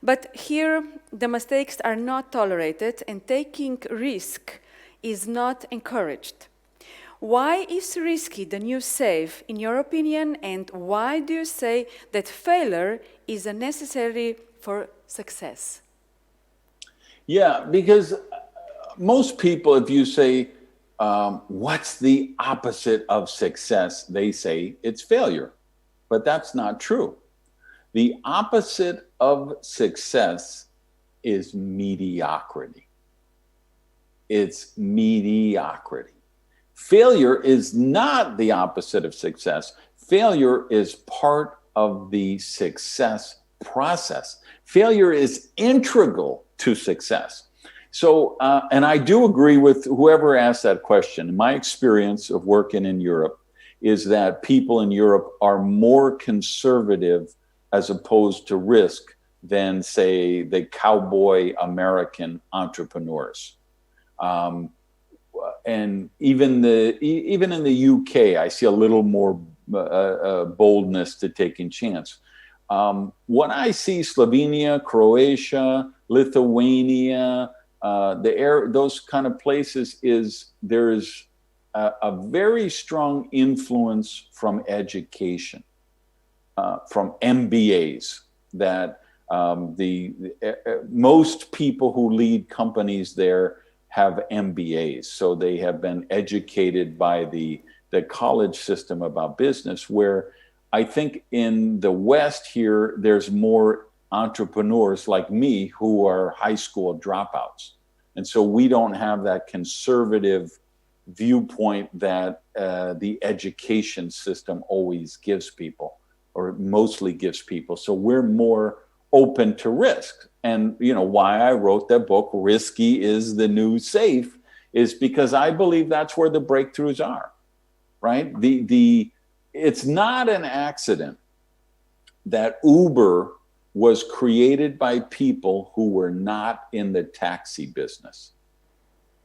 But here, the mistakes are not tolerated and taking risk is not encouraged. Why is risky the new safe, in your opinion, and why do you say that failure is a necessary for success? Yeah, because most people, if you say, what's the opposite of success? They say it's failure, but that's not true. The opposite of success is mediocrity. It's mediocrity. Failure is not the opposite of success. Failure is part of the success process. Failure is integral to success. So, and I do agree with whoever asked that question. My experience of working in Europe is that people in Europe are more conservative as opposed to risk than, say, the cowboy American entrepreneurs. And even in the UK, I see a little more boldness to taking chance. When I see Slovenia, Croatia, Lithuania, those kind of places, there is a very strong influence from education, from MBAs, that most people who lead companies there have MBAs. So they have been educated by the college system about business, where I think in the West here, there's more entrepreneurs like me who are high school dropouts. And so we don't have that conservative viewpoint that the education system always gives people, or mostly gives people. So we're more open to risk. And why I wrote that book, Risky is the New Safe, is because I believe that's where the breakthroughs are, right? It's not an accident that Uber was created by people who were not in the taxi business,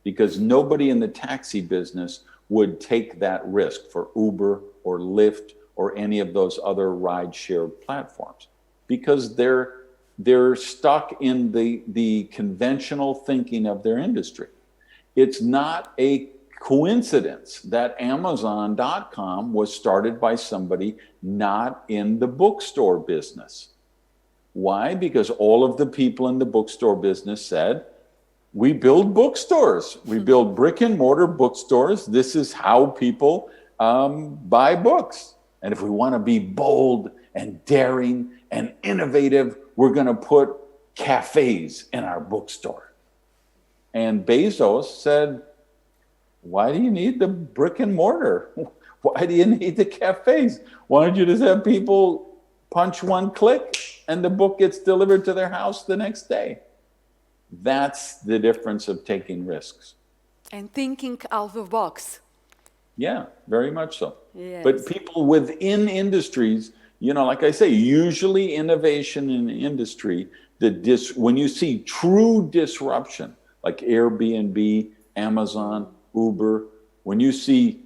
because nobody in the taxi business would take that risk for Uber or Lyft or any of those other rideshare platforms, because they're stuck in the conventional thinking of their industry. It's not a coincidence that Amazon.com was started by somebody not in the bookstore business. Why? Because all of the people in the bookstore business said, we build bookstores. We build brick and mortar bookstores. This is how people buy books. And if we want to be bold and daring and innovative, we're going to put cafes in our bookstore. And Bezos said, why do you need the brick and mortar? Why do you need the cafes? Why don't you just have people punch one click and the book gets delivered to their house the next day? That's the difference of taking risks. And thinking out of the box. Yeah, very much so. Yes. But people within industries, like I say, usually innovation in the industry, when you see true disruption, like Airbnb, Amazon, Uber, when you see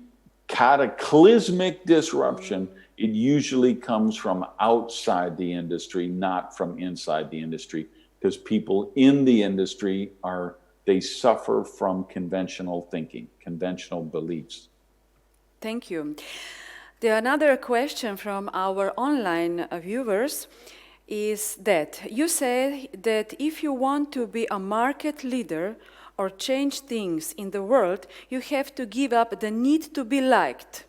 cataclysmic disruption, it usually comes from outside the industry, not from inside the industry, because people in the industry they suffer from conventional thinking, conventional beliefs. Thank you. Another question from our online viewers is that you say that if you want to be a market leader or change things in the world, you have to give up the need to be liked.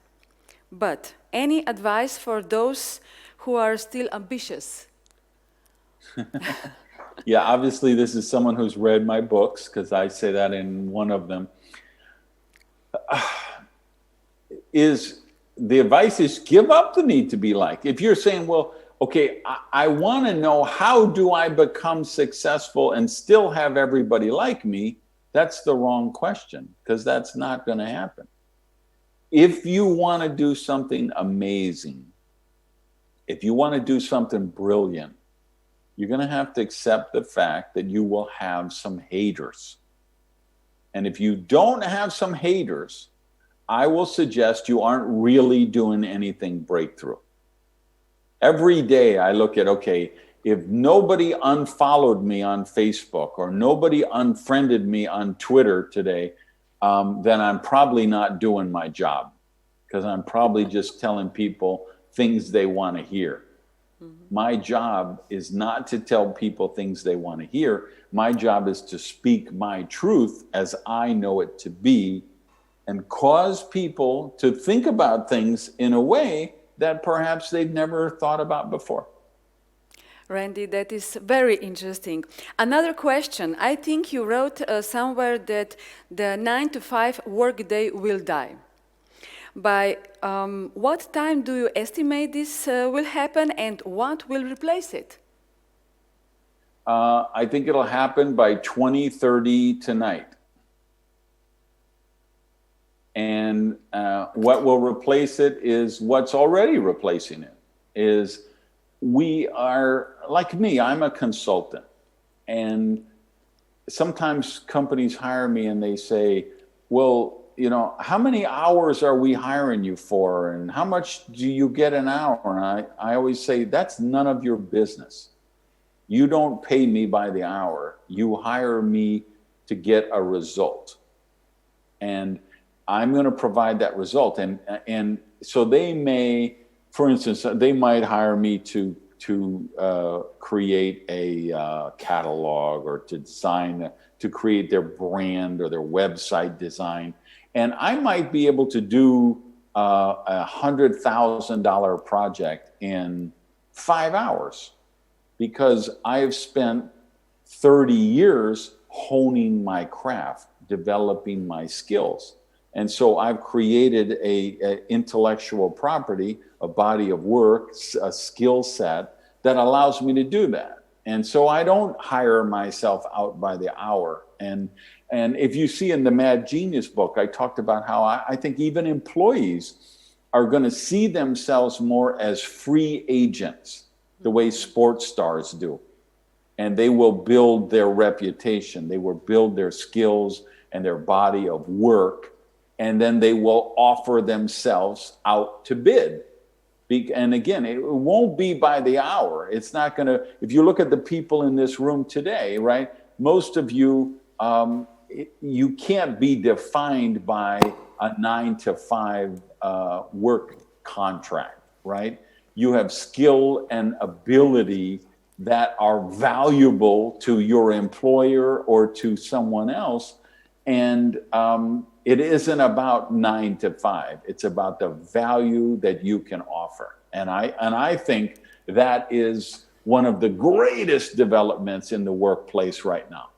But any advice for those who are still ambitious? Yeah, obviously this is someone who's read my books, because I say that in one of them. The advice is give up the need to be liked. If you're saying, well, okay, I want to know how do I become successful and still have everybody like me, That's the wrong question, because that's not going to happen. If you want to do something amazing, if you want to do something brilliant, you're going to have to accept the fact that you will have some haters. And if you don't have some haters, I will suggest you aren't really doing anything breakthrough. Every day I look at, okay, if nobody unfollowed me on Facebook or nobody unfriended me on Twitter today, then I'm probably not doing my job, because I'm probably just telling people things they want to hear. My job is not to tell people things they want to hear. My job is to speak my truth as I know it to be, and cause people to think about things in a way that perhaps they've never thought about before. Randy, that is very interesting. Another question. I think you wrote somewhere that the 9-to-5 workday will die. By what time do you estimate this will happen, and what will replace it? I think it'll happen by 2030 tonight. And what will replace it is what's already replacing it. Is we are, like me, I'm a consultant. And sometimes companies hire me and they say, well, you know, how many hours are we hiring you for? And how much do you get an hour? And I always say, that's none of your business. You don't pay me by the hour. You hire me to get a result. And I'm going to provide that result. And so they may, for instance, they might hire me to create a catalog, or to design, to create their brand or their website design. And I might be able to do a $100,000 project in 5 hours, because I have spent 30 years honing my craft, developing my skills. And so I've created a intellectual property, a body of work, a skill set that allows me to do that. And so I don't hire myself out by the hour. And if you see in the Mad Genius book, I talked about how I think even employees are going to see themselves more as free agents, the way sports stars do. And they will build their reputation. They will build their skills and their body of work. And then they will offer themselves out to bid. And again, it won't be by the hour. It's not going to, if you look at the people in this room today, right? Most of you, you can't be defined by a 9-to-5 work contract, right? You have skill and ability that are valuable to your employer or to someone else. And it isn't about 9-to-5. It's about the value that you can offer. And I think that is one of the greatest developments in the workplace right now.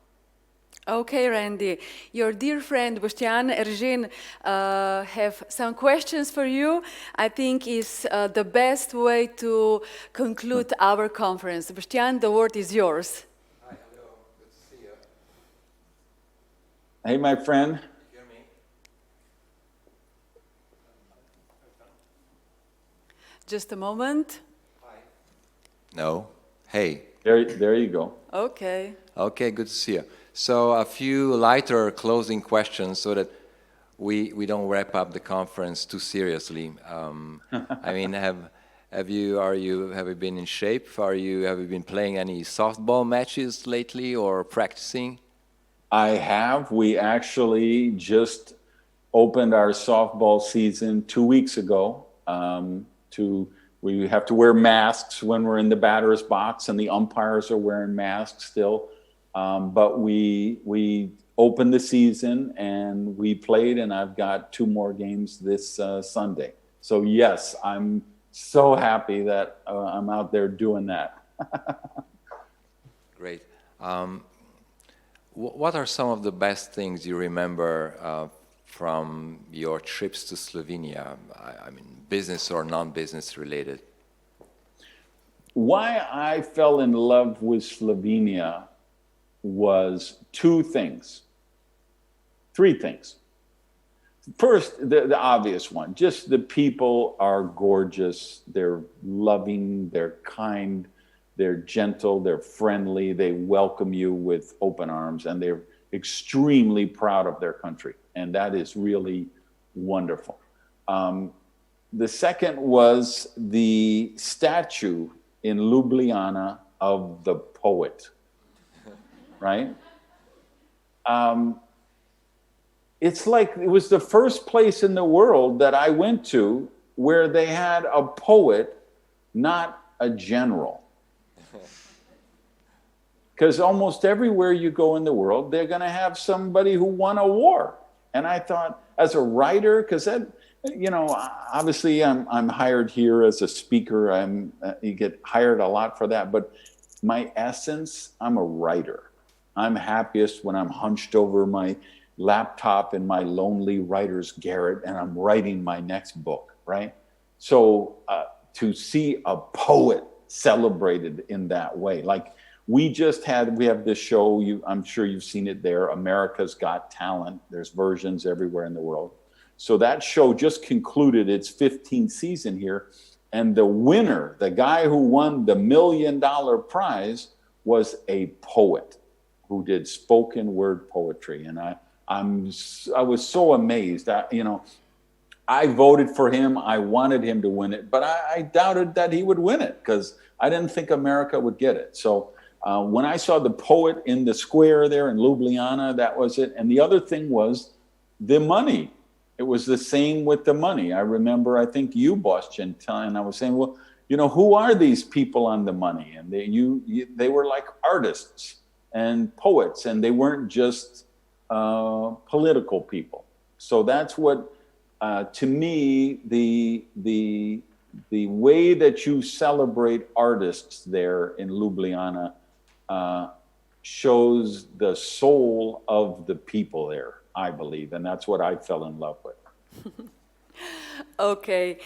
Okay, Randy. Your dear friend Boštjan Eržin have some questions for you. I think is the best way to conclude our conference. Boštjan, the word is yours. Hi, hello. Good to see you. Hey, my friend. You hear me? Just a moment. Hi. No. Hey. There you go. Okay. Okay, good to see you. So a few lighter closing questions so that we don't wrap up the conference too seriously. I mean, have you been in shape? Have you been playing any softball matches lately or practicing? I have. We actually just opened our softball season 2 weeks ago. We have to wear masks when we're in the batter's box, and the umpires are wearing masks still. But we opened the season and we played, and I've got 2 more games this Sunday. So yes, I'm so happy that I'm out there doing that. Great. What are some of the best things you remember from your trips to Slovenia? I mean, business or non-business related? Why I fell in love with Slovenia was 2 things. Three things. First, the obvious one, just the people are gorgeous. They're loving, they're kind, they're gentle, they're friendly. They welcome you with open arms, and they're extremely proud of their country. And that is really wonderful. The second was the statue in Ljubljana of the poet, right? It's like it was the first place in the world that I went to where they had a poet, not a general. Because almost everywhere you go in the world, they're going to have somebody who won a war. And I thought, as a writer, because that, you know, obviously I'm hired here as a speaker. You get hired a lot for that. But my essence, I'm a writer. I'm happiest when I'm hunched over my laptop in my lonely writer's garret and I'm writing my next book, right? So to see a poet celebrated in that way, like we have this show, I'm sure you've seen it there, America's Got Talent. There's versions everywhere in the world. So that show just concluded its 15th season here. And the winner, the guy who won the $1 million prize, was a poet who did spoken word poetry. And I was so amazed. I voted for him. I wanted him to win it, but I doubted that he would win it because I didn't think America would get it. So when I saw the poet in the square there in Ljubljana, that was it. And the other thing was the money. It was the same with the money. I remember, I think you, Boston, and I was saying, well, you know, who are these people on the money? And they were like artists and poets, and they weren't just political people. So that's what, to me, the way that you celebrate artists there in Ljubljana shows the soul of the people there, I believe, and that's what I fell in love with. Okay.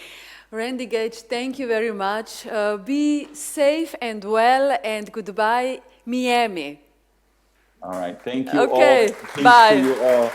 Randy Gage, thank you very much. Be safe and well, and goodbye, Miami. All right, thank you all. Okay, Thanks bye. to you all.